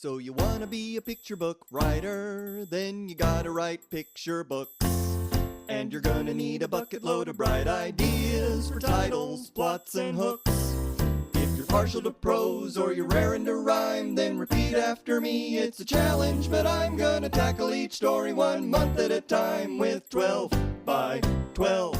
So you wanna be a picture book writer, then you gotta write picture books. And you're gonna need a bucket load of bright ideas for titles, plots, and hooks. If you're partial to prose or you're raring to rhyme, then repeat after me. It's a challenge, but I'm gonna tackle each story 1 month at a time with 12 by 12.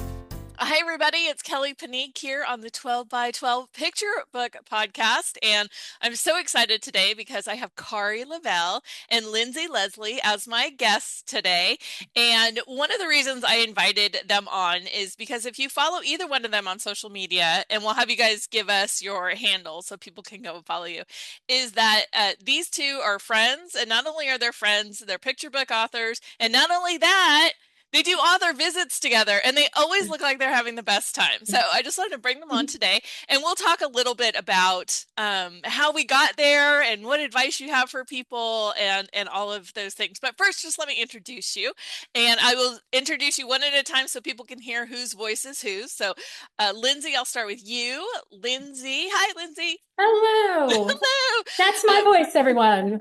Hi, everybody. It's Kelli Panique here on the 12 by 12 Picture Book Podcast. And I'm so excited today because I have Kari Lavelle and Lindsay Leslie as my guests today. And one of the reasons I invited them on is because if you follow either one of them on social media, and we'll have you guys give us your handle so people can go and follow you, is that these two are friends. And not only are they friends, they're picture book authors. And not only that, they do author visits together, and they always look like they're having the best time. So I just wanted to bring them on today, and we'll talk a little bit about how we got there and what advice you have for people and all of those things. But first, just let me introduce you, and I will introduce you one at a time so people can hear whose voice is whose. So Lindsay, I'll start with you. Lindsay. Hi, Lindsay. Hello. Hello. That's my voice, everyone.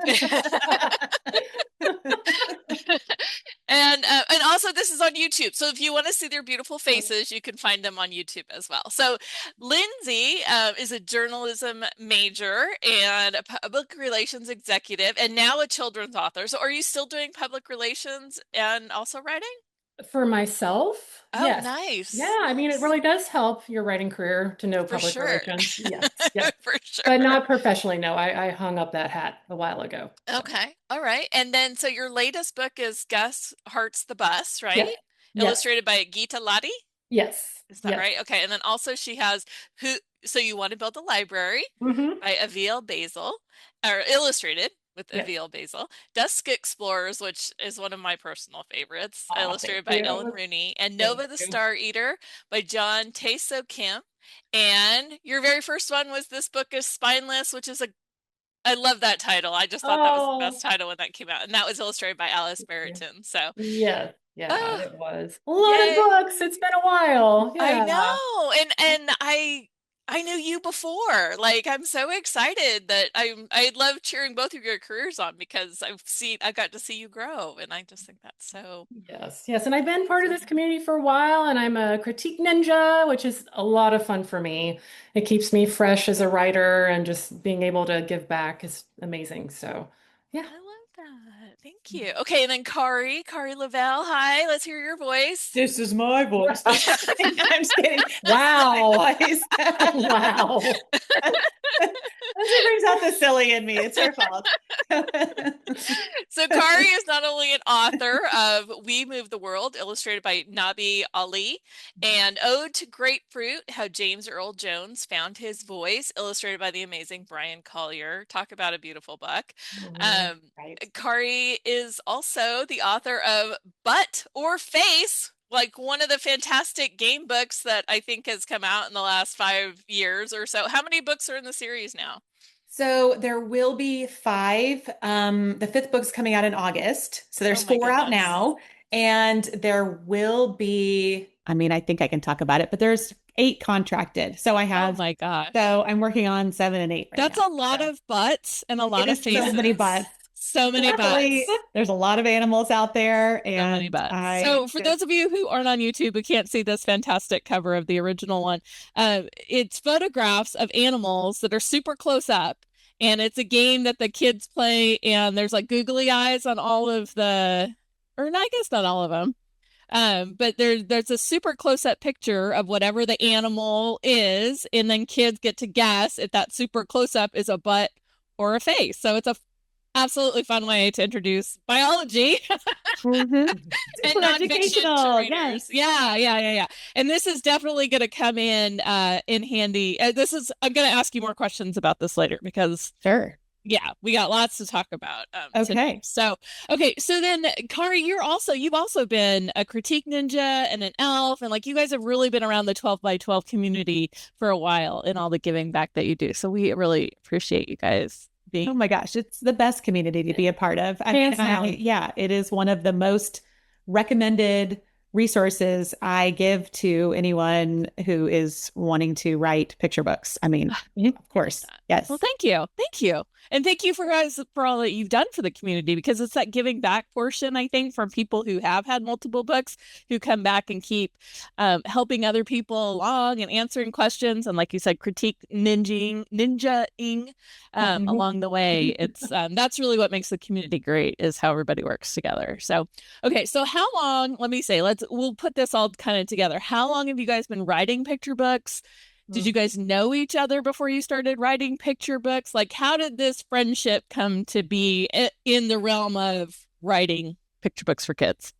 And also this is on YouTube. So if you want to see their beautiful faces, you can find them on YouTube as well. So Lindsay is a journalism major and a public relations executive and now a children's author. So are you still doing public relations and also writing? For myself? Oh, yes. nice. Yeah, I mean, it really does help your writing career to know For public sure. relations. Yes. For sure. But not professionally, no. I hung up that hat a while ago. Okay. All right. And then, so your latest book is Gus Hearts the Bus, right? Yes. Illustrated by Geeta Ladi? Yes. Is that right? Okay. And then also she has So You Want to Build a Library by Aviel Basil, or illustrated with Aviel Basil. Dusk Explorers, which is one of my personal favorites, illustrated by Ellen Rooney, and Nova the Star Eater by John Tae-So Kim. And your very first one was This Book is Spineless, which is I love that title. I just thought that was the best title when that came out. And that was illustrated by Alice Barrington. So yes. Yeah, it was. A lot of books. It's been a while. Yeah. I know. And I knew you before. Like, I'm so excited that I love cheering both of your careers on because I got to see you grow, and I just think that's so. Yes. And I've been part of this community for a while, and I'm a critique ninja, which is a lot of fun for me. It keeps me fresh as a writer, and just being able to give back is amazing. So, yeah. I love that. Thank you. Okay, and then Kari Lavelle. Hi, let's hear your voice. This is my voice. I'm just kidding. Wow. Wow. Lindsay brings out the silly in me. It's her fault. So Kari is not only an author of We Move the World, illustrated by Nabi Ali, and Ode to Grapefruit, How James Earl Jones Found His Voice, illustrated by the amazing Brian Collier. Talk about a beautiful book. Right. Kari is also the author of Butt or Face, like one of the fantastic game books that I think has come out in the last 5 years or so. How many books are in the series now? So there will be 5. The 5th book's coming out in August. So there's 4 out now. And there will be, I mean, I think I can talk about it, but there's 8 contracted. So I have, oh my gosh. So I'm working on 7 and 8 right That's now. a lot of butts and a lot of faces. So many butts. So many butts. There's a lot of animals out there. And so many butts. So for those of you who aren't on YouTube, who can't see this fantastic cover of the original one, it's photographs of animals that are super close up. And it's a game that the kids play. And there's like googly eyes on all of I guess not all of them. But there's a super close up picture of whatever the animal is. And then kids get to guess if that super close up is a butt or a face. So it's a absolutely fun way to introduce biology and non-fiction to readers. Yeah. And this is definitely going to come in handy. I'm going to ask you more questions about this later because yeah, we got lots to talk about. Today. So then Kari, you've also been a critique ninja and an elf, and like you guys have really been around the 12 by 12 community for a while and all the giving back that you do. So we really appreciate you guys. Oh my gosh, it's the best community to be a part of. It is one of the most recommended resources I give to anyone who is wanting to write picture books. I mean, of course. Yes. Well, thank you. Thank you. And thank you for all that you've done for the community, because it's that giving back portion, I think, from people who have had multiple books, who come back and keep helping other people along and answering questions. And like you said, critique ninjaing along the way. It's that's really what makes the community great, is how everybody works together. So, okay. So how long, let me say, we'll put this all kind of together. How long have you guys been writing picture books? Did you guys know each other before you started writing picture books? Like, how did this friendship come to be in the realm of writing picture books for kids?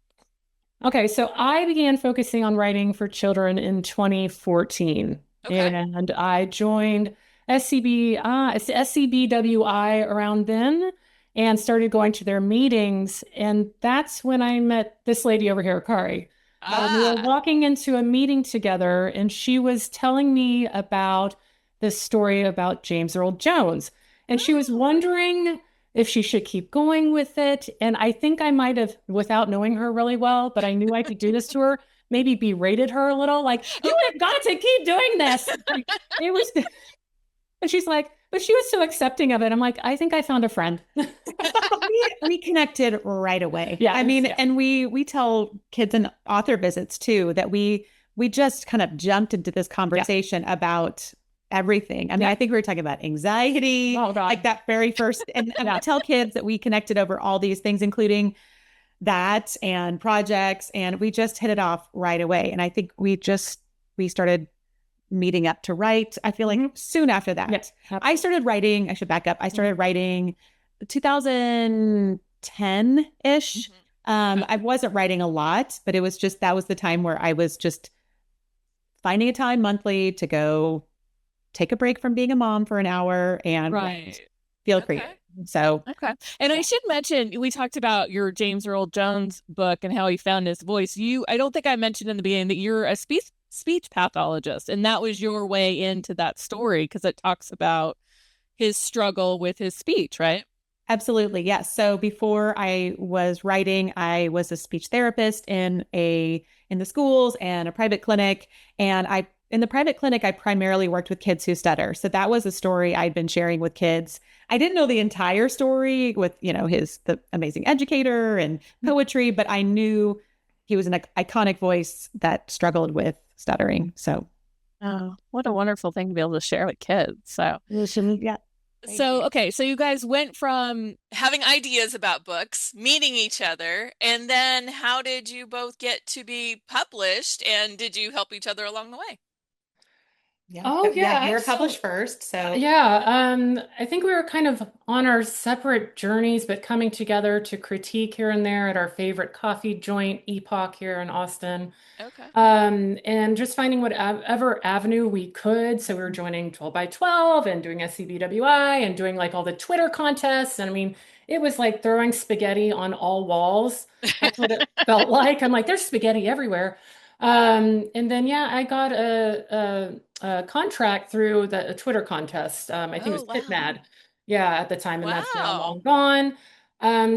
Okay, so I began focusing on writing for children in 2014. Okay. And I joined SCBWI around then and started going to their meetings. And that's when I met this lady over here, Kari. We were walking into a meeting together, and she was telling me about this story about James Earl Jones. And she was wondering if she should keep going with it. And I think I might have, without knowing her really well, but I knew I could do this to her, maybe berated her a little, like, you have got to keep doing this. Like, it was, and she's like, but she was so accepting of it. I'm like, I think I found a friend. we connected right away. Yeah, I mean, yeah. and we tell kids in author visits too that we just kind of jumped into this conversation about everything. I mean, I think we were talking about anxiety, like that very first, and I tell kids that we connected over all these things, including that and projects, and we just hit it off right away. And I think we started meeting up to write. I feel like soon after that, I started writing. I should back up. I started writing 2010-ish. I wasn't writing a lot, but it was just, that was the time where I was just finding a time monthly to go take a break from being a mom for an hour and feel creative. So, And I should mention, we talked about your James Earl Jones book and how he found his voice. I don't think I mentioned in the beginning that you're a speech pathologist, and that was your way into that story, because it talks about his struggle with his speech, right? Absolutely. Yes. So before I was writing, I was a speech therapist in the schools and a private clinic. And in the private clinic, I primarily worked with kids who stutter. So that was a story I'd been sharing with kids. I didn't know the entire story with, the amazing educator and poetry, but I knew he was an iconic voice that struggled with stuttering. So, oh, what a wonderful thing to be able to share with kids. So, yeah. So, okay, so you guys went from having ideas about books, meeting each other, and then how did you both get to be published, and did you help each other along the way? You were published first. So I think we were kind of on our separate journeys, but coming together to critique here and there at our favorite coffee joint, Epoch, here in Austin. Okay. And just finding whatever avenue we could. So we were joining 12 by 12 and doing SCBWI and doing like all the Twitter contests. And I mean, it was like throwing spaghetti on all walls. That's what it felt like. I'm like, there's spaghetti everywhere. And then, I got a contract through a Twitter contest. I think it was PitMad. At the time, and that's now long gone.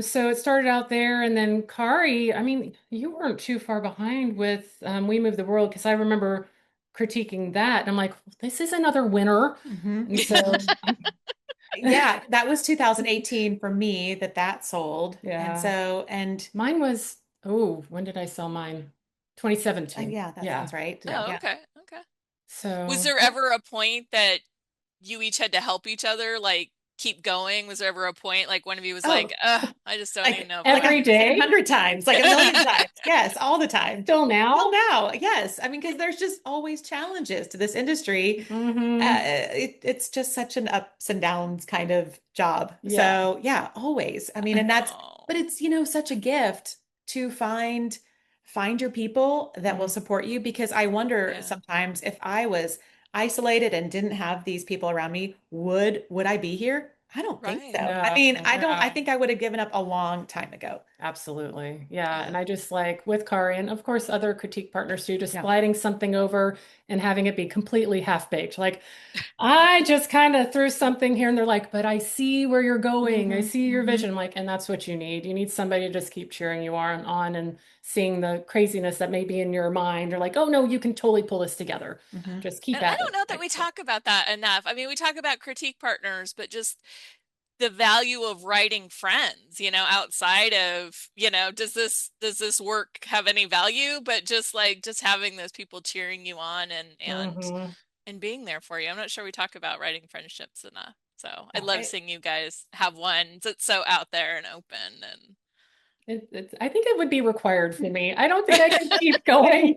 So it started out there, and then Kari, I mean, you weren't too far behind with We Move the World, because I remember critiquing that, and I'm like, this is another winner. And so that was 2018 for me that sold. And so, and mine was, when did I sell mine? 2017. That sounds right. Okay. So was there ever a point that you each had to help each other, like keep going? Was there ever a point like one of you was like, I just don't even know. Every day? 100 times, like a million times. Yes, all the time. Till now? Till now, yes. I mean, because there's just always challenges to this industry. It's just such an ups and downs kind of job. So always. I mean, and but it's, such a gift to find your people that will support you, because I wonder sometimes if I was isolated and didn't have these people around me, would I be here? I don't think so. I mean, I think I would have given up a long time ago. Absolutely. Yeah. And I just like with Kari and of course other critique partners too, just Yeah. sliding something over and having it be completely half baked. Like I just kind of threw something here and they're like, but I see where you're going. I see your vision. I'm like, and that's what you need. You need somebody to just keep cheering you on and seeing the craziness that may be in your mind. Or like, oh no, you can totally pull this together. Just keep And I at don't it. know that we talk about that enough. I mean, we talk about critique partners, but just the value of writing friends, outside of, does this work have any value? But just having those people cheering you on and being there for you. I'm not sure we talk about writing friendships enough. So I love seeing you guys have one that's so out there and open and I think it would be required for me. I don't think I can keep going.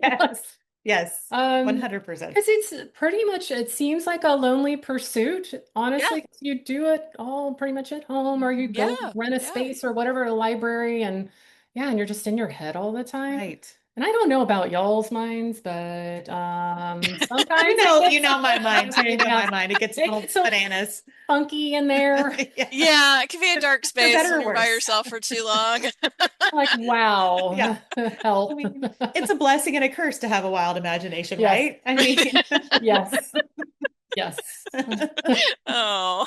Yes. 100%. Because it's pretty much, it seems like a lonely pursuit, yeah, honestly. 'Cause you do it all pretty much at home, or you go yeah, rent a yeah. space or whatever, a library, and yeah, and you're just in your head all the time. Right. And I don't know about y'all's minds, but sometimes You know my mind. Okay, You know yeah. my mind. It gets It all gets so bananas. funky in there. Yeah, it can be a dark For space better when or you're by worse. yourself for too long. Like, wow, Yeah. help. I mean, it's a blessing and a curse to have a wild imagination, Yes. right? I mean, Yes. Yes. Oh,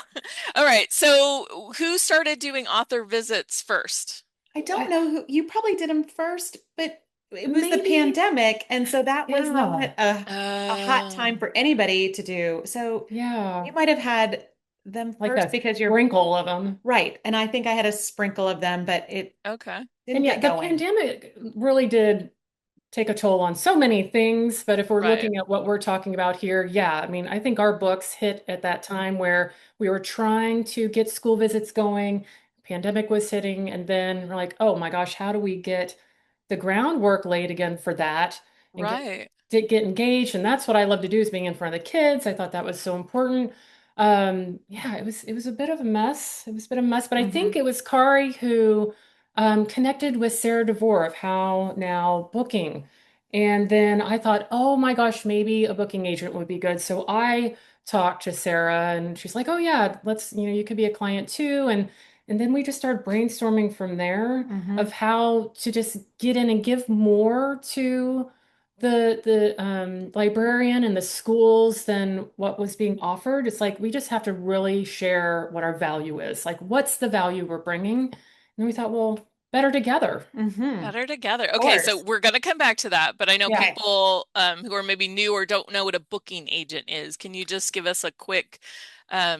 all right. So who started doing author visits first? I don't know who you probably did them first, but it was the Maybe. pandemic, and so that was not Yeah. a hot time for anybody to do. So Yeah. you might have had them Like first a because you're sprinkle of them. right. And I think I had a sprinkle of them, but it Okay. didn't And yeah, get the going. pandemic really did take a toll on so many things. But if we're Right. looking at what we're talking about here, yeah, I mean, I think our books hit at that time where we were trying to get school visits going, pandemic was hitting, and then we're like, oh my gosh, how do we get the groundwork laid again for that and Right. get engaged? And that's what I love to do is being in front of the kids. I thought that was so important. Yeah, it was a bit of a mess. It was a bit of a mess, but I think it was Kari who connected with Sarah DeVore of How Now Booking. And then I thought, oh my gosh, maybe a booking agent would be good. So I talked to Sarah and she's like, oh yeah, you could be a client too. And then we just started brainstorming from there of how to just get in and give more to the librarian and the schools than what was being offered. It's like we just have to really share what our value is. Like, what's the value we're bringing? And we thought, well, better together. Better together. Of Okay, so course. we're going to come back to that, but I know Yeah. people who are maybe new or don't know what a booking agent is. Can you just give us a quick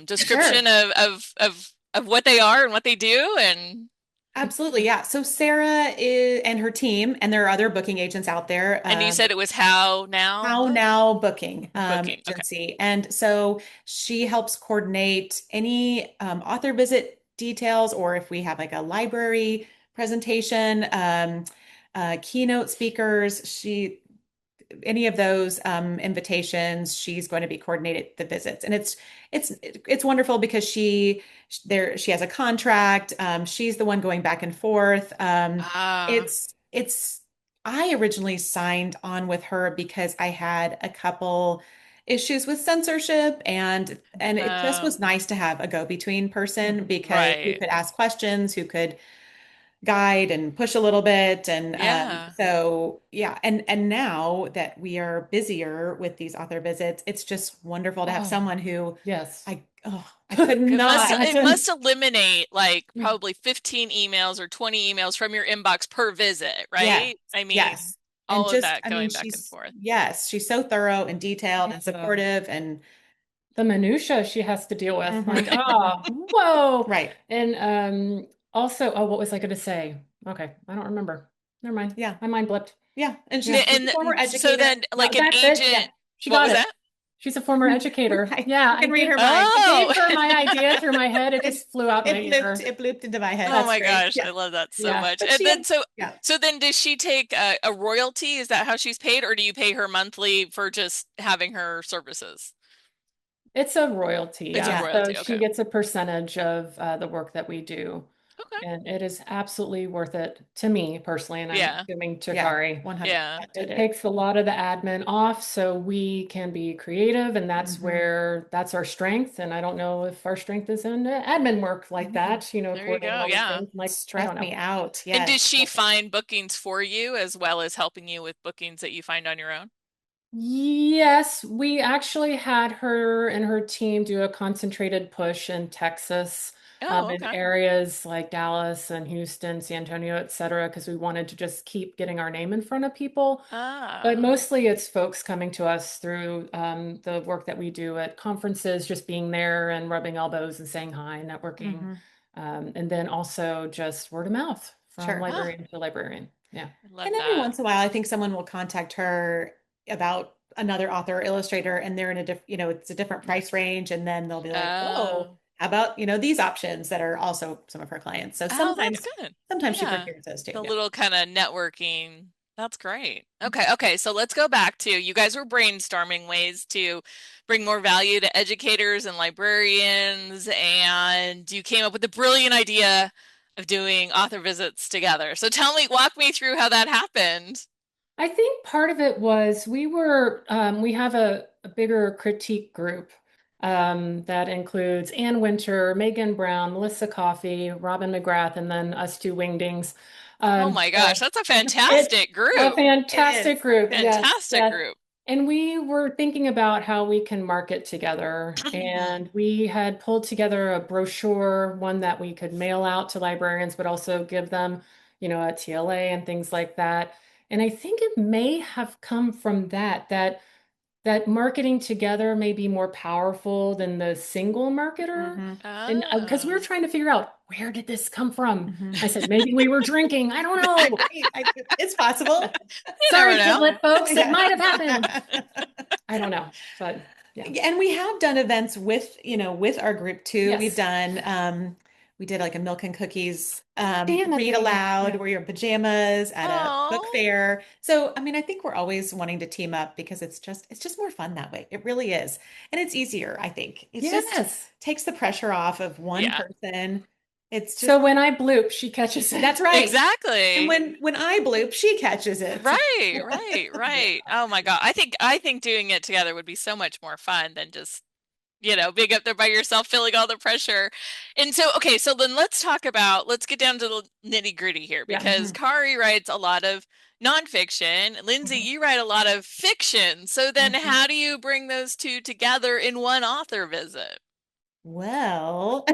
description of what they are and what they do? And Absolutely, yeah. So Sarah is and her team, and there are other booking agents out there. you said it was How Now How Now Booking Booking. Okay. agency, and so she helps coordinate any author visit details, or if we have like a library presentation, keynote speakers. Any of those invitations, she's going to be coordinated the visits, and it's wonderful because she has a contract. She's the one going back and forth. Ah, It's I originally signed on with her because I had a couple issues with censorship, and it just was nice to have a go-between person because who right. could ask questions, who could guide and push a little bit. And Yeah. so yeah, and now that we are busier with these author visits, it's just wonderful to have Oh, someone who yes. I could It must not it must eliminate like Yeah. probably 15 emails or 20 emails from your inbox per visit, yeah, right? I mean, yes. And all of just that I mean going back and forth. she's so thorough and detailed and Yeah. supportive and The minutia she has to deal with. Like, Mhm. whoa. Right. And also, oh, what was I going to say? Okay, I don't remember. Never mind. Yeah. My mind blipped. Yeah. And Yeah. she's a former So educator. then like an That's it. agent, She what got was it. that? She's a former educator. Right. Yeah, You can I read gave, her mind. I Oh, gave her my idea through my head. It It just flew out my ear. it blooped into my head. oh That's my great. gosh, I Yeah. love that so Yeah. much. But And she then yeah. so then does she take a royalty? Is that how she's paid, or do you pay her monthly for just having her services? It's a royalty. It's a Yeah. Yeah. So royalty. she Okay. gets a percentage of the work that we do. Okay. And it is absolutely worth it to me personally, and I'm Yeah. assuming to Yeah, Kari. 100% Yeah. It did it. takes a lot of the admin off so we can be creative, and that's that's our strength. And I don't know if our strength is in admin work like that, you know, There you coordinating go. all these Yeah. things. Like, I Stress don't know. me out. And does Yes. she find bookings for you as well as helping you with bookings that you find on your own? Yes, we actually had her and her team do a concentrated push in Texas, Oh, in okay. areas like Dallas and Houston, San Antonio, et cetera, because we wanted to just keep getting our name in front of people. But Ah. mostly it's folks coming to us through the work that we do at conferences, just being there and rubbing elbows and saying hi, networking. And then also just word of mouth from Sure. Ah, librarian to librarian. Yeah. I love And every that. once in a while, I think someone will contact her about another author or illustrator, and they're in a different, it's a different price range, and then they'll be like, "Oh, Oh. how about, these options that are also some of her clients." So Oh, that's sometimes, good. sometimes she Yeah. procures those too. The Yeah. little kind of networking. That's great. Okay, so let's go back to you guys were brainstorming ways to bring more value to educators and librarians, and you came up with the brilliant idea of doing author visits together. So walk me through how that happened. I think part of it was we have a bigger critique group that includes Ann Winter, Megan Brown, Melissa Coffey, Robin McGrath, and then us two wingdings. Oh my So gosh, that's a it's fantastic a group. It fantastic is. group. Yes, Fantastic yes. group. And we were thinking about how we can market together. And we had pulled together a brochure, one that we could mail out to librarians, but also give them, a TLA and things like that. And I think it may have come from that marketing together may be more powerful than the single marketer. And because we were Oh. trying to figure out, where did this come from? I said, maybe we were drinking. I don't know. It's possible. You never Sorry, know. Kidlet folks, it Yeah. might have happened. I don't know, but yeah. And we have done events with our group too. We've Yes. done we did like a milk and cookies Damn it, read yeah. aloud Yeah. where you're in pajamas at a book Oh. fair. So I mean, I think we're always wanting to team up because it's just more fun that way. It really is. And it's easier, I think. It's just Yes. takes the pressure off of one Yeah. person. It's just So when I bloop, she catches it. that's right. Exactly. And when I bloop, she catches it. Right. Oh my God. I think doing it together would be so much more fun than just, being up there by yourself, feeling all the pressure. And so, okay, so then let's get down to the nitty gritty here Yeah. because Kari writes a lot of nonfiction. Lindsay, you write a lot of fiction. So then how do you bring those two together in one author visit? Well,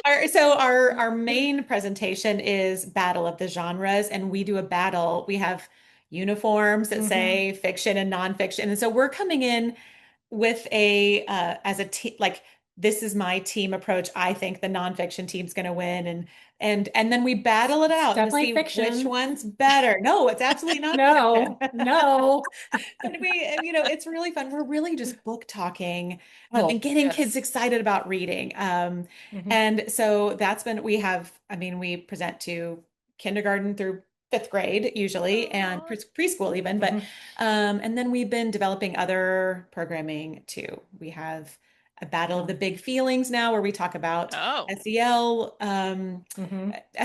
our main presentation is Battle of the Genres, and we do a battle. We have uniforms that say fiction and nonfiction, and so we're coming in with a as a team, like this is my team approach. I think the nonfiction team's going to win, and then we battle it out to Definitely see fiction. which one's better. No, it's absolutely not No, fiction. no. And it's really fun. We're really just book talking Oh, and getting yes. kids excited about reading. And so we present to kindergarten through fifth grade usually, and Aw. preschool even. But and then we've been developing other programming too. We have a Battle of the Big Feelings now, where we talk about Oh. SEL,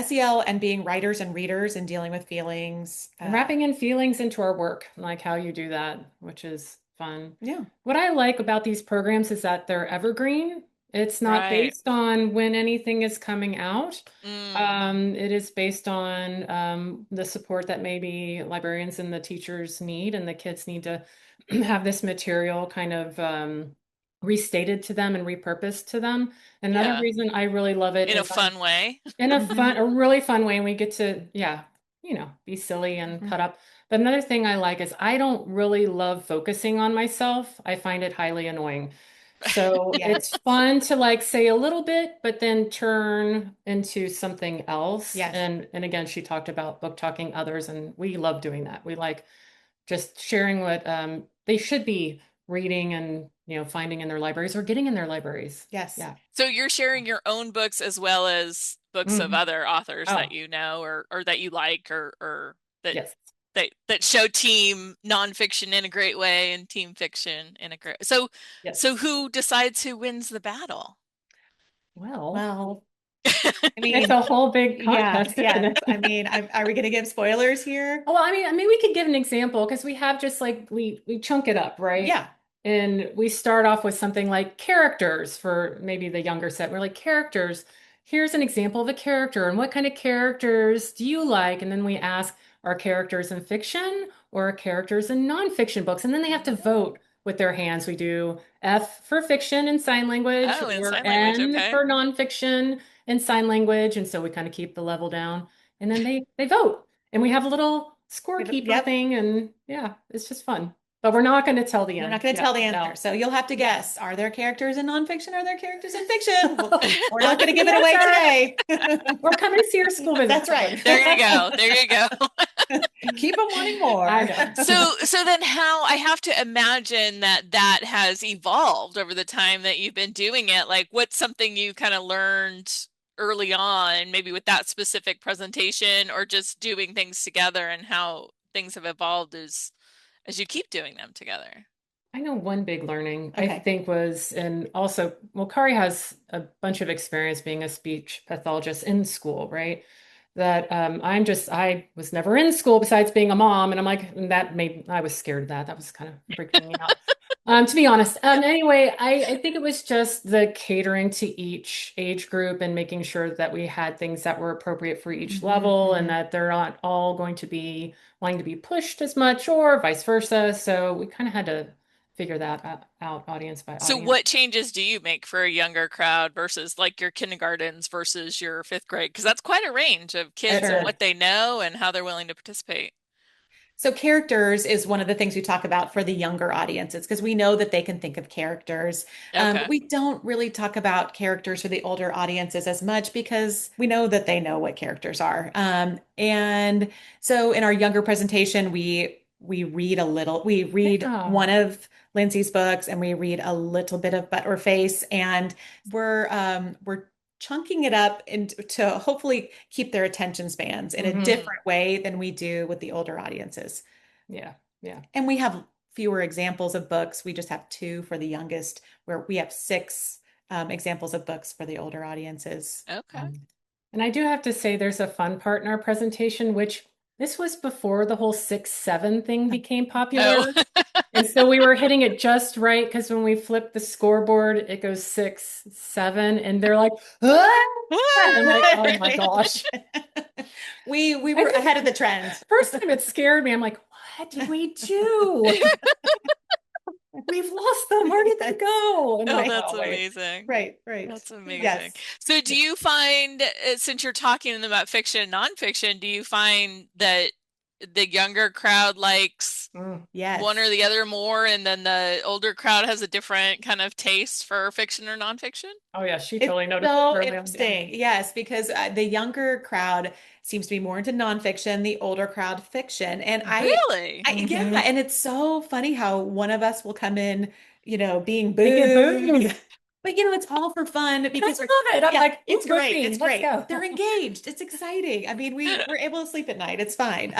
SEL, and being writers and readers and dealing with feelings. And wrapping in feelings into our work, like how you do that, which is fun. Yeah. What I like about these programs is that they're evergreen. It's not Right. based on when anything is coming out. Mm. It is based on the support that maybe librarians and the teachers need, and the kids need to have this material kind of restated to them and repurposed to them. Another Yeah. reason I really love it In a is fun way. in a really fun way, and we get to, yeah, be silly and cut up. But another thing I like is I don't really love focusing on myself. I find it highly annoying. So Yeah. it's fun to like say a little bit, but then turn into something else. Yes. And again, she talked about book talking others, and we love doing that. We like just sharing what they should be reading and finding in their libraries or getting in their libraries. Yes. Yeah. So you're sharing your own books as well as books of other authors that Oh. you know or that you like or that Yes. that show team nonfiction in a great way and team fiction in a great. Yes. So who decides who wins the battle? Well, Well, I mean, It's a whole big yeah, contest, isn't yes. it? I mean, are we going to give spoilers here? Well, I mean, we could give an example because we have just like we chunk it up, right? Yeah. And we start off with something like characters for maybe the younger set. We're like characters. Here's an example of a character, and what kind of characters do you like? And then we ask, are characters in fiction or are characters in nonfiction books? And then they have to vote with their hands. We do F for fiction and sign language, Oh, in or sign language. N Okay. for nonfiction and sign language. And so we kind of keep the level down. And then they vote. And we have a little scorekeeper Yep. thing, and yeah, it's just fun. But we're not going to tell the We're end. not going to tell the answer. No. So you'll have to guess. Are there characters in nonfiction? Are there characters in fiction? We're not That's going to the give it away answer. today. We're coming to see your school visit. That's right. There you go. There you go. Keep them wanting more. I know. So then how I have to imagine that that has evolved over the time that you've been doing it. Like what's something you kind of learned early on, maybe with that specific presentation or just doing things together and how things have evolved as you keep doing them together. I know one big learning I Okay. think was, and also, well, Kari has a bunch of experience being a speech pathologist in school, right? That I was never in school besides being a mom, and I'm like, and I was scared of that. That was kind of freaking me out. To be honest. Anyway, I think it was just the catering to each age group and making sure that we had things that were appropriate for each level and that they're not all going to be wanting to be pushed as much or vice versa. So we kind of had to figure that out audience by So audience. what changes do you make for a younger crowd versus like your kindergartens versus your fifth grade? Because that's quite a range of kids and Sure. what they know and how they're willing to participate. So characters is one of the things we talk about for the younger audiences because we know that they can think of characters. Okay. But we don't really talk about characters for the older audiences as much because we know that they know what characters are. And so in our younger presentation, we read a little, we read Yeah. one of Lindsay's books and we read a little bit of But or Face, and we're chunking it up and to hopefully keep their attention spans in a different way than we do with the older audiences. Yeah. Yeah. And we have fewer examples of books. We just have two for the youngest, where we have six examples of books for the older audiences. Okay. And I do have to say there's a fun part in our presentation, which this was before the whole 6-7 thing became popular. Oh. And so we were hitting it just right because when we flip the scoreboard, it goes 6-7, and they're like, "Ah!" I'm like, oh my gosh. We were ahead of the trend. First time it scared me. I'm like, what did we do? We've lost them. Where did they go? And Oh, I'm like, that's oh, wait. amazing. Right. That's amazing. Yes. So do you find, since you're talking to them about fiction and nonfiction, do you find that the younger crowd likes Yes. one or the other more, and then the older crowd has a different kind of taste for fiction or nonfiction? Oh yeah, she It's totally noticed. so early on. interesting. Yes, because the younger crowd seems to be more into nonfiction, the older crowd fiction. And Really? yeah, and it's so funny how one of us will come in, being They get booed. booed. But it's all for fun because I love it. I'm like, it's "Ooh, book great. me. It's Let's great. go." They're engaged. It's exciting. I mean, we're able to sleep at night. It's fine.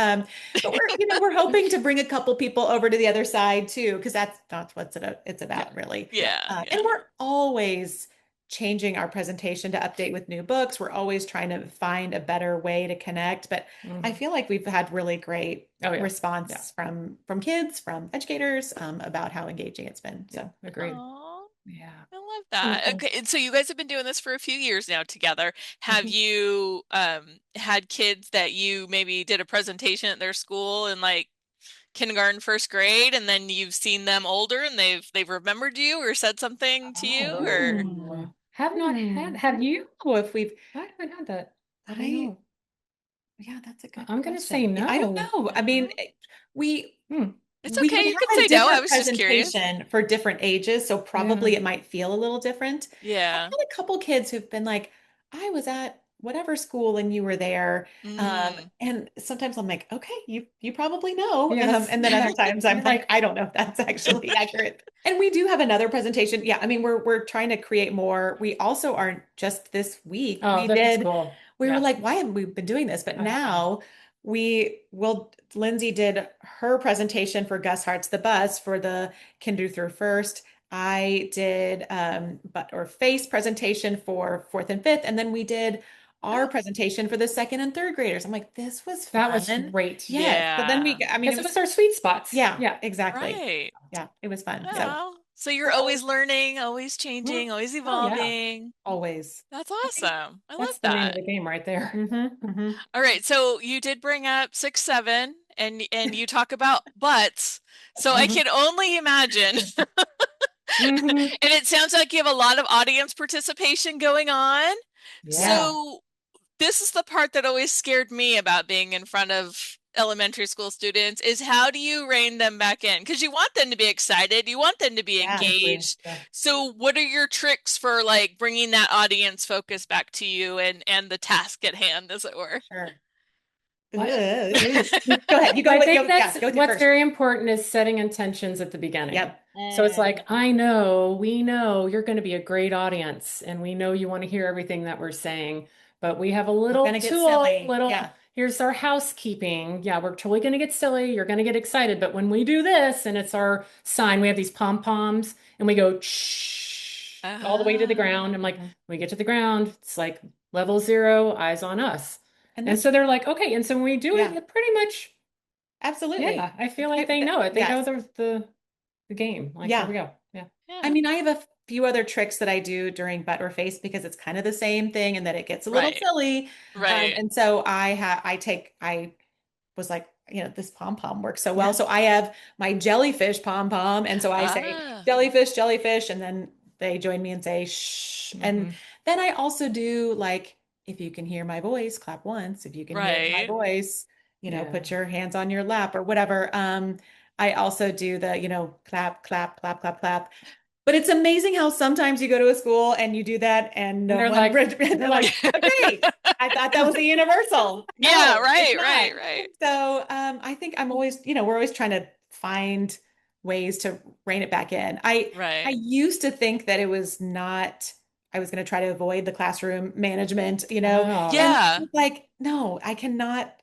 But we're hoping to bring a couple people over to the other side too, because that's what it's about, really. Yeah. And we're always changing our presentation to update with new books. We're always trying to find a better way to connect. But I feel like we've had really great response from kids, from educators, about how engaging it's been. So Agreed. Aw, Yeah. I love that. Okay, and so you guys have been doing this for a few years now together. Have you had kids that you maybe did a presentation at their school in like kindergarten, first grade, and then you've seen them older and they've remembered you or said something to you, or Have not had. Have you? Oh, if we've I haven't had that. I don't I know. yeah, that's a good I'm gonna say question. I don't no. know. I mean, we it's we okay. could You can have a say no. I different was just curious. presentation for different ages, so probably it might feel a little different. I've Yeah. had a couple kids who've been like, I was at whatever school and you were there. And sometimes I'm like, okay, you probably know. Yes. And then other times I'm like, I don't know if that's actually accurate. And we do have another presentation. Yeah, I mean, we're trying to create more. We also aren't just this week. Oh, that's cool. We were like, why haven't we been doing this? But now Lindsay did her presentation for Gus Hart's The Bus for the kinder through first. I did butt or face presentation for fourth and fifth, and then we did our presentation for the second and third graders. I'm like, this was That was fun. great. Yes. So then I mean, Because it was our sweet spots. yeah, Yeah. exactly. Right. Yeah, it was fun. So Oh, so you're always learning, always changing, always Oh, yeah. evolving. always. That's I think awesome. I love that's the name of that. the game right there. All right, so you did bring up 6, 7, and you talk about butts. So I can only imagine. Mhm. And it sounds like you have a lot of audience participation going on. Yeah. So this is the part that always scared me about being in front of elementary school students is how do you rein them back in? Because you want them to be excited, you want them to be Yeah, engaged. Yeah. So what are your tricks for like bringing that audience focus back to you and the task at hand, as it were? Sure. What? Go ahead. You go. I with- think go, that's yeah, go with your what's first. very important is setting intentions at the beginning. Yep. So it's like, we know you're going to be a great audience and we know you want to hear everything that we're saying, but we have a little gonna get tool, silly. Yeah. here's our housekeeping. Yeah, we're totally going to get silly. You're going to get excited. But when we do this and it's our sign, we have these pom-poms and we go shh all the way to the ground. I'm like, when we get to the ground, it's like level 0, eyes on us. And so they're like, okay. And so when we do it, it pretty much, absolutely. yeah, I feel like they know it. They know the game. Like, here we go. Yeah. I mean, I have a few other tricks that I do during butt or face because it's kind of the same thing and that it gets a little silly. Right. And so I was like, this pom-pom works so well. So I have my jellyfish pom-pom. And so I say jellyfish, jellyfish. And then they join me and say, shh. And then I also do like, if you can hear my voice, clap once. If you can hear my voice, put your hands on your lap or whatever. I also do the, clap, clap, clap, clap, clap. But it's amazing how sometimes you go to a school and you do that and they're one like, they're like, okay, I thought that was the universal. No, yeah, it's not. right. So I think I'm always, we're always trying to find ways to rein it back in. I used to think that it was not, I was going to try to avoid the classroom management, Oh. Yeah. and like, no, I cannot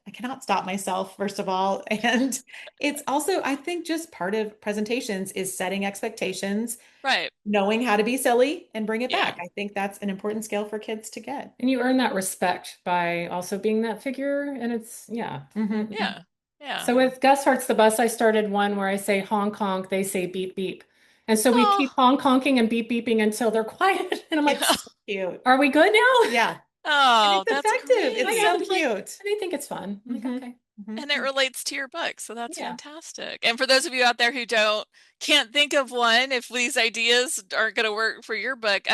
stop myself, first of all. And it's also, I think just part of presentations is setting expectations, Right. knowing how to be silly and bring it Yeah. back. I think that's an important skill for kids to get. And you earn that respect by also being that figure. And it's, yeah. Yeah. Yeah. So with Gus Hart's the Bus, I started one where I say honk honk, they say beep beep. And so we keep honk honking and beep beeping until they're quiet. And I'm like, So cute. are we good now? Yeah. Oh, And it's that's effective. great. It's so cute. And I think it's fun. I'm like, okay. And it relates to your book, so that's Yeah. fantastic. And for those of you out there who can't think of one, if these ideas aren't going to work for your book,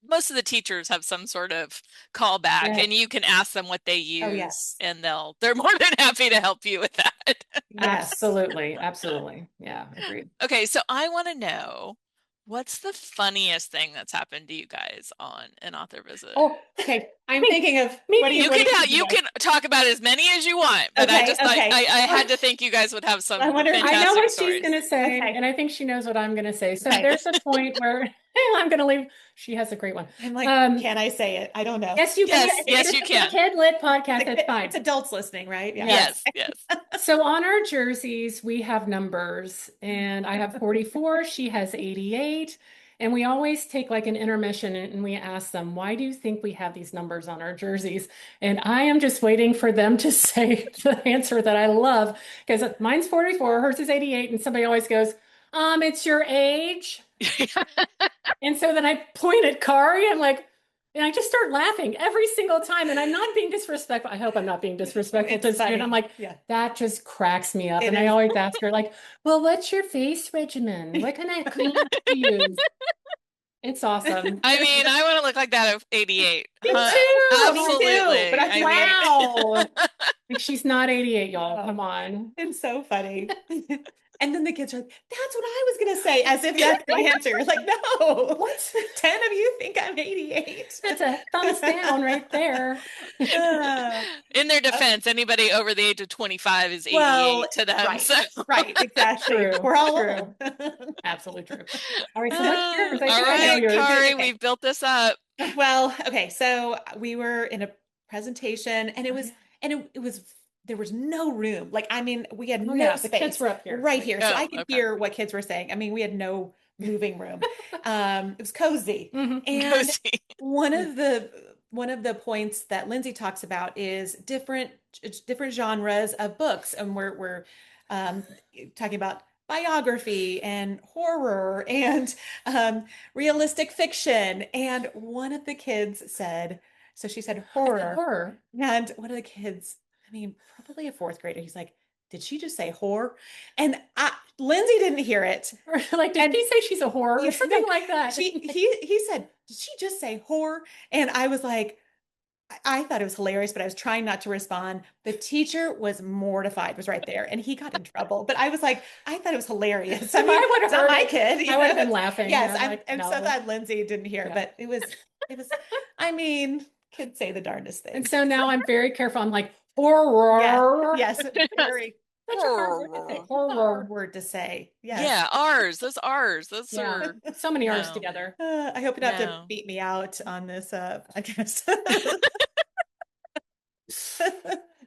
most of the teachers have some sort of callback, and you can ask them what they use, and they're more than happy to help you with that. Absolutely. Absolutely. Yeah, agreed. Okay, so I want to know, what's the funniest thing that's happened to you guys on an author visit? Oh, okay. I'm thinking of you can talk about as many as you want, but I just I had to think you guys would have some. I know what stories. she's going to say, and I think she knows what I'm going to say. So there's a point where I'm going to leave. She has a great one. I'm like, can I say it? I don't know. Yes, you can. Yes, you can. Kid-lit podcast. It's fine. It's adults listening, right? Yeah. Yes. So on our jerseys, we have numbers, and I have 44. She has 88. And we always take like an intermission and we ask them, why do you think we have these numbers on our jerseys? And I am just waiting for them to say the answer that I love, because mine's 44, hers is 88. And somebody always goes, it's your age. And so then I point at Kari, I'm like, and I just start laughing every single time. And I'm not being disrespectful. I hope I'm not being disrespectful to student. I'm like, that just cracks me up. I always ask her, like, well, what's your face regimen? What kind of cream do you use? It's awesome. I mean, I want to look like that at 88. Me too. Absolutely. But wow. She's not 88, y'all. Come on. It's so funny. And then the kids are like, that's what I was going to say, as if that's the answer. Like, no, what? 10 of you think I'm 88. That's a thumbs down right there. In their defense, anybody over the age of 25 is 88 to them. Right, so. Right, exactly. True. We're all true. Absolutely true. All right, so what's yours? All right, Kari, we've built this up. Well, okay, so we were in a presentation, and it was there was no room. Like, I mean, we had no space. The kids were up here. Right here. So I could okay. hear what kids were saying. I mean, we had no moving room. It was cozy. Mhm. And Cozy. one of the points that Lindsay talks about is different genres of books, and we're um, talking about biography and horror and realistic fiction. And one of the kids said, so she said horror, Horror. and one of the kids, I mean, probably a fourth grader, he's like, did she just say whore? And Lindsay didn't hear it. Or like, did And- she say she's a whore or Yeah, something no, like that? he said, did she just say whore? And I was like, I thought it was hilarious, but I was trying not to respond. The teacher was mortified, was right there, and he got in trouble. But I was like, I thought it was hilarious. I mean, I would have it's not heard my it. kid. you I would have know? been laughing. Yes, Yeah, like, I'm so no. glad Lindsay didn't hear, Yeah. but it was, I mean, kids say the darndest And things. so now I'm very careful. I'm like, horror. Yes, very Such a hard word to say. Horror. hard word to say. Yes. Yeah, R's. Those R's. Those Yeah. are So many R's No. together. I hope you don't have to No. beat me out on this podcast.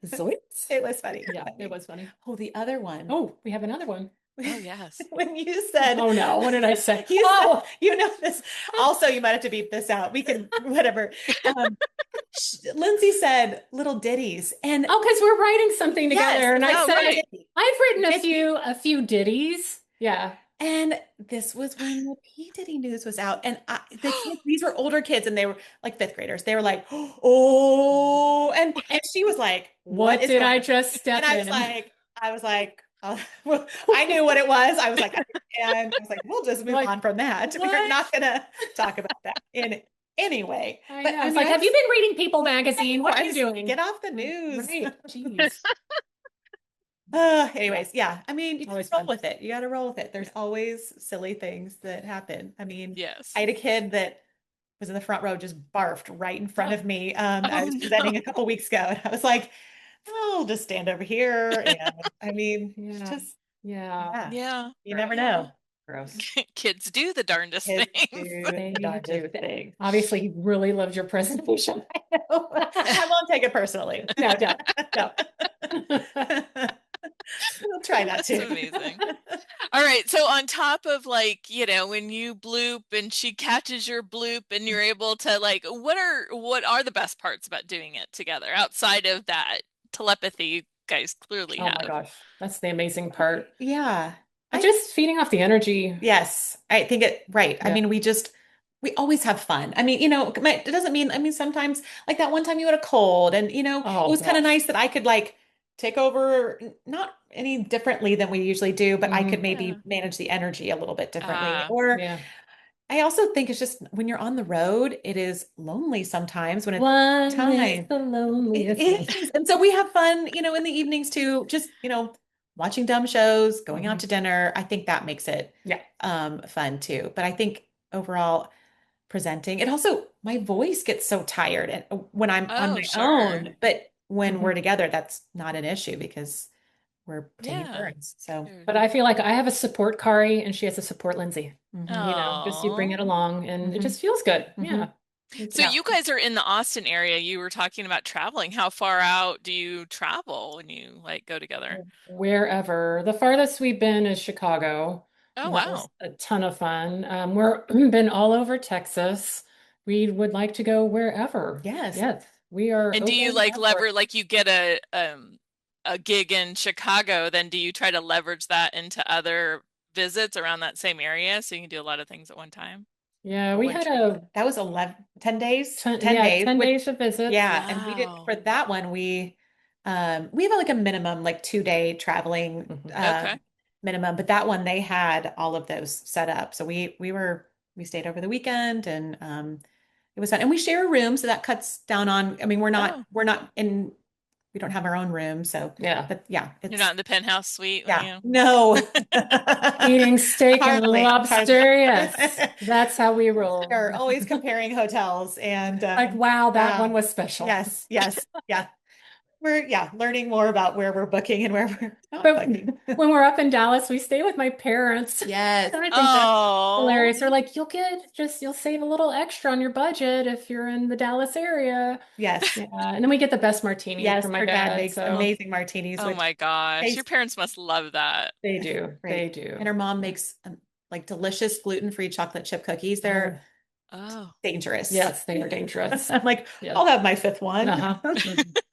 Zoinks. It was funny. Yeah, it was funny. Oh, the other one. Oh, we have another one. Oh yes. When you said, Oh no, what did I say? you, Oh, you know this. Also, you might have to beep this out. We can, whatever. Lindsay said little ditties. And oh, because we're writing something yes, together, and I oh, said right. I've written Ditty. a few ditties. Yeah. And this was when the P. Diddy news was out. And the kids, these were older kids, and they were like fifth graders. They were like, oh, and she was like, What is did going I on? just step And in? I was like, well, I knew what it was. I was like, and I was like, we'll just move Like, on from that. what? We're not gonna talk about that in any way. I But know. I It's mean, like, have you been reading People magazine? What are you doing? Get off the news. Right. Jeez. Anyways, yeah. I mean, you Always just roll fun. with it. You got to roll with it. There's always silly things that happen. I mean, Yes. I had a kid that was in the front row, just barfed right in front of me. I was Oh, presenting no. a couple weeks ago, and I was like, I'll just stand over here. And I mean, it's Yeah. just, Yeah. Yeah. you never know. Gross. Kids do the darndest Kids things. do They the darndest do. things. Obviously, he really loved your presentation. I won't take it personally. No, no. We'll try not That's to. amazing. All right. So on top of like, when you bloop and she catches your bloop and you're able to like, what are the best parts about doing it together outside of that telepathy you guys clearly Oh have? my gosh. That's the amazing part. Yeah. Just feeding off the energy. Yes, I think right. I Yeah. mean, we always have fun. I mean, it doesn't mean, I mean, sometimes like that one time you had a cold and, Oh, it was kind of gosh. nice that I could like take over, not any differently than we usually do, but I could Mhm. maybe Yeah. manage the energy a little bit differently. Ah. Or Yeah. I also think it's just when you're on the road, it is lonely sometimes when it's One is time. the loneliest. It is. And so we have fun, in the evenings too, just, watching dumb shows, going out Mhm. to dinner. I think that makes it Yeah. fun too. But I think overall presenting, it also, my voice gets so tired and when I'm on Oh, my sure. own, but when Mhm. we're together, that's not an issue because we're taking Yeah. turns. So Sure. But I feel like I have a support Kari and she has a support Lindsay. mhm. Just you bring it Aw. along and it Mhm. just feels good. Mhm. Yeah. So Yeah. you guys are in the Austin area. You were talking about traveling. How far out do you travel when you like go together? Wherever. The farthest we've been is Chicago. Oh, And that was wow. a ton of fun. We've been all over Texas. We would like to go wherever. Yes. Yes. We are And do you open like for- like you get a gig in Chicago, then do you try to leverage that into other visits around that same area so you can do a lot of things at one time? Yeah, Or we one had trip? That was 10 days, 10 days, 10 which- days of visits. yeah. And we did, Wow. for that one, we have like a minimum, like 2-day traveling, Mhm. Okay. minimum, but that one, they had all of those set up. So we stayed over the weekend and, it was fun. And we share a room. So that cuts down on, I mean, we don't have our own room. So, Yeah. but yeah, You're it's, not in the penthouse suite when yeah, you no. Eating steak and Hardly. lobster. Yes. That's how we roll. We're always comparing hotels and, Like, wow, that wow. one was special. yes, yeah. We're learning more about where we're booking and where we're not But booking. when we're up in Dallas, we stay with my parents. Yes. And I think that's Oh, hilarious. They're like, you'll save a little extra on your budget if you're in the Dallas area. Yes. Yeah. And then we get the best martini Yes, from my her dad dad. makes So amazing martinis, oh which my gosh. Your tastes parents must love that. they do. great. They do. And her mom makes like delicious gluten-free chocolate chip cookies. They're Oh. dangerous. Yes, they are dangerous. I'm like, Yes. I'll have my fifth one Uh-huh. for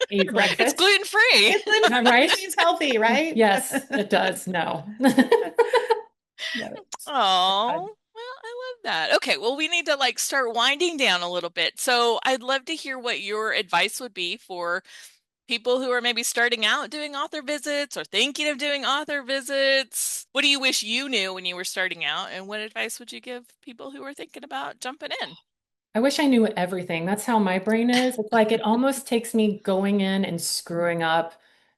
It's breakfast. gluten-free. It's gluten-free, Right? which means healthy, right? Yes, it does. No. No. Oh, well, I love that. Okay, well, we need to like start winding down a little bit. So I'd love to hear what your advice would be for people who are maybe starting out doing author visits or thinking of doing author visits. What do you wish you knew when you were starting out, and what advice would you give people who are thinking about jumping in? I wish I knew everything. That's how my brain is. It's like it almost takes me going in and screwing up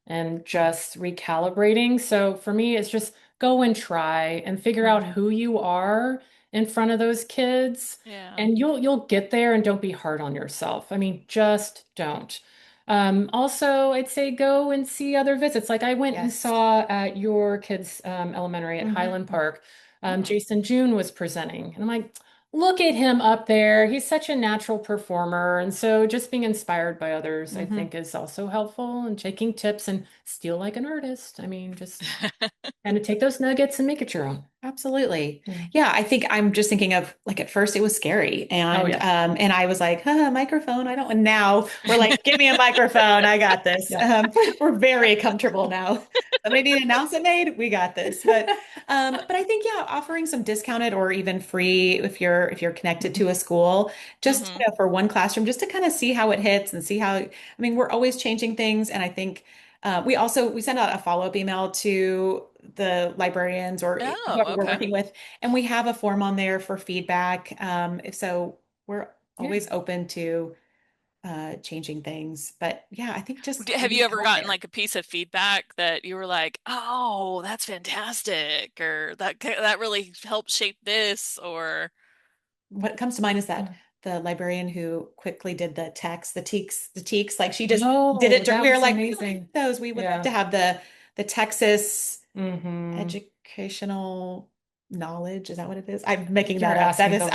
and just recalibrating. So for me, it's just go and try and figure out who you are in front of those kids, Yeah. and you'll get there, and don't be hard on yourself. I mean, just don't. Also, I'd say go and see other visits. Like I went and Yes. saw at your kids' elementary at Highland Park. Jason June was presenting, and I'm like, look at him up there. He's such a natural performer. And so just being inspired by others, I think, is also helpful, and taking tips and steal like an artist. I mean, just kind of take those nuggets and make it your own. Absolutely. Yeah. Yeah, I think I'm just thinking of like at first it was scary Oh, yeah. and I was like, microphone, I don't and now we're like, give me a microphone, I got this. Yeah. We're very comfortable now. Somebody need an announcement made, we got this. But I think yeah, offering some discounted or even free if you're connected to a school, just Mhm. you know, for one classroom, just to kind of see how it hits and see how, I mean, we're always changing things. And I think we send out a follow-up email to the librarians or Oh, whoever we're okay. working with, and we have a form on there for feedback. If so, we're Yeah. always open to changing things. But yeah, I think just Have getting you it ever out gotten there. like a piece of feedback that you were like, "Oh, that's fantastic," or that really helped shape this, or What comes to mind is that Yeah. the librarian who quickly did the teaks, like she just did Oh, it. that We were was like, we like amazing. those. We would love Yeah. to have the Texas Hmm. educational knowledge. Is that what it is? I'm making You're that up. That asking is,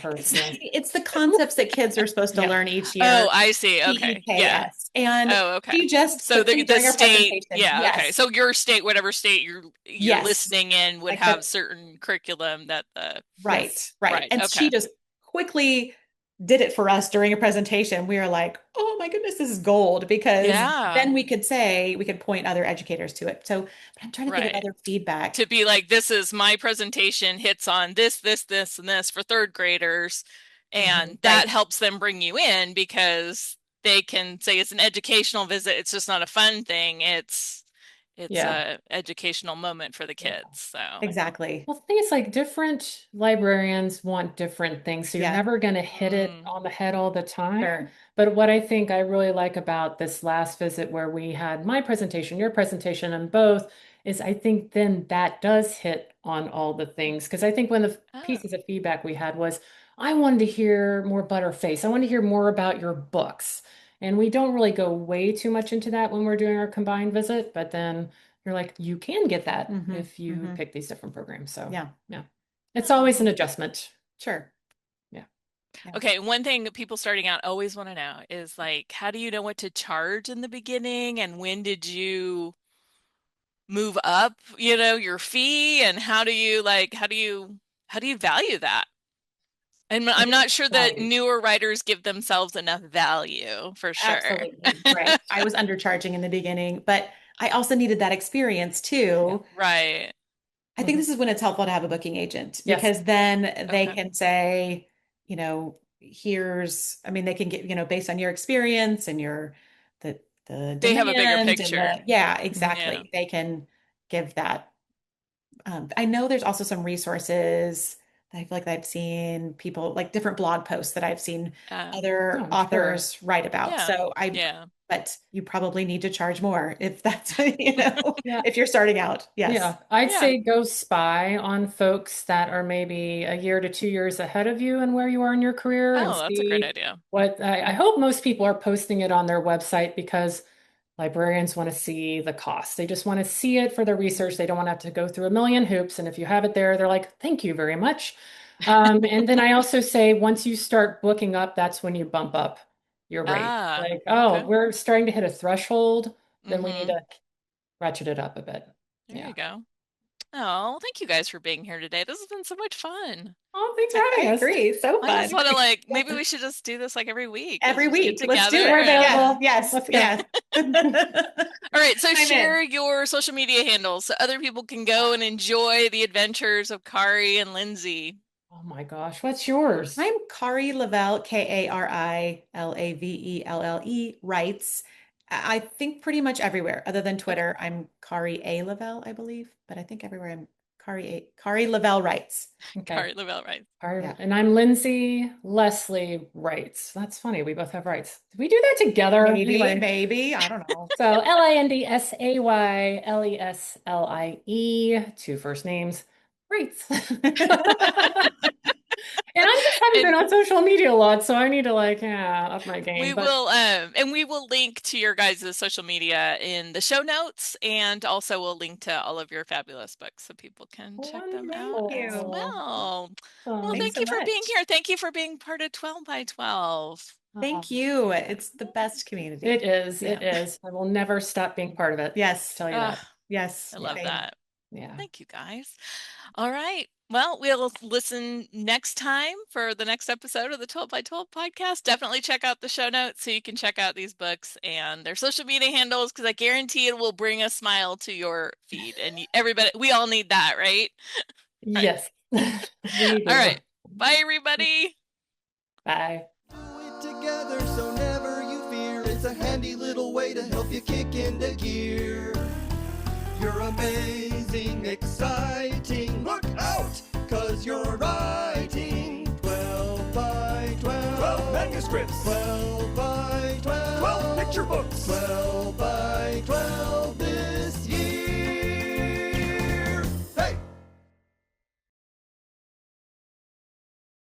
the wrong person. Yeah. it's the concepts that kids are supposed to Yeah. learn each oh, year, I see. Okay. Yeah. PEKS. And Oh, okay. she just So quickly the during her state, presentation, yeah, okay. yes, So your state, whatever state you're yes, listening in would like the have certain curriculum that the right, Yes. right. right. And Okay. she just quickly did it for us during a presentation. We are like, oh my goodness, this is gold because Yeah. then we could point other educators to it. So, but I'm trying to think of Right. other feedback. To be like, this is my presentation hits on this, and this for third graders. Hmm. And that Right. helps them bring you in because they can say it's an educational visit. It's just not a fun thing. It's Yeah. a educational moment for the Yeah. kids. So, Exactly. Well, the thing is, like, different librarians want different things, so you're Yeah. never going to hit it mm, on the head all the time. Sure. But what I think I really like about this last visit where we had my presentation, your presentation, and both is I think then that does hit on all the things. Because I think one of the oh, pieces of feedback we had was I wanted to hear more Butterface. I want to hear more about your books. And we don't really go way too much into that when we're doing our combined visit, but then you're like, you can get that Hmm. if you Hmm. pick these different programs. So, Yeah. yeah, it's oh. always an adjustment. Sure. Yeah. Yeah. Okay, one thing that people starting out always want to know is like, how do you know what to charge in the beginning, and when did you move up, your fee, and how do you value that? And I'm not sure that Value. newer writers give themselves enough value for sure. Absolutely. Right. I was undercharging in the beginning, but I also needed that experience Yeah. too. Right. I think Mhm. this is when it's helpful to have a booking agent Yes. because then they Okay. can say, I mean, they can get, based on your experience and the They have a bigger demand and picture. yeah, Mhm. Yeah. exactly. They can give that. I know there's also some resources that I feel like I've seen people like different blog posts that I've seen Oh, other I'm sure. authors write about. Yeah. So Yeah. but you probably need to charge more if that's, Yeah. if you're starting out. Yes. Yeah. I'd Yeah. say go spy on folks that are maybe a year to 2 years ahead of you and where you are in your career and Oh, that's a great see idea. what I hope most people are posting it on their website because librarians want to see the cost. They just want to see it for their research. They don't want to have to go through a million hoops. And if you have it there, they're like, thank you very much. And then I also say once you start booking up, that's when you bump up your rate. Ah, Like, oh, okay. we're starting to hit a threshold, then we need Mm-hmm. to ratchet it up a bit. There Yeah. you go. Oh, thank you guys for being here today. This has been so much fun. Oh, thanks for having I us. agree. So I fun. just want to like, maybe we should just do this like every week. Every Let's just week. get Let's do it. together We're available. Yes. Let's go. Yes. All right, so I'm in. share your social media handles so other people can go and enjoy the adventures of Kari and Lindsay. Oh my gosh, what's yours? I'm Kari Lavelle, Karillavelle, writes. I think pretty much everywhere other than Twitter. I'm Kari A. Lavelle, I believe, but I think everywhere I'm Kari Lavelle writes. Okay. Kari Lavelle, right? Yeah. And I'm Lindsay Leslie writes. That's funny. We both have rights. Did we do that together? Maybe, Anyway. maybe. I don't know. So LINDSAYLESLIE, 2 first names. Rights. And I just haven't been on social media a lot, so I need to up my game. We will and we will link to your guys' social media in the show notes, and also we'll link to all of your fabulous books so people can check them out Thank as you. well. Well, Thanks thank so you for being much. here. Thank you for being part of 12 by 12. Thank you. It's the best community. It is. Yeah. It is. I will never stop being part of it. Yes. Tell you that. Yes. I love Same. that. Yeah. Thank you, guys. All right. Well, we'll listen next time for the next episode of the 12 by 12 podcast. Definitely check out the show notes so you can check out these books and their social media handles, because I guarantee it will bring a smile to your feed. And everybody, we all need that, right? Yes. We do. All right. Bye, everybody. Bye. Do it together so never you fear. It's a handy little way to help you kick into gear. You're amazing, exciting. Look out, 'cause you're writing 12 by 12. 12 manuscripts. 12 by 12. 12 picture books. 12 by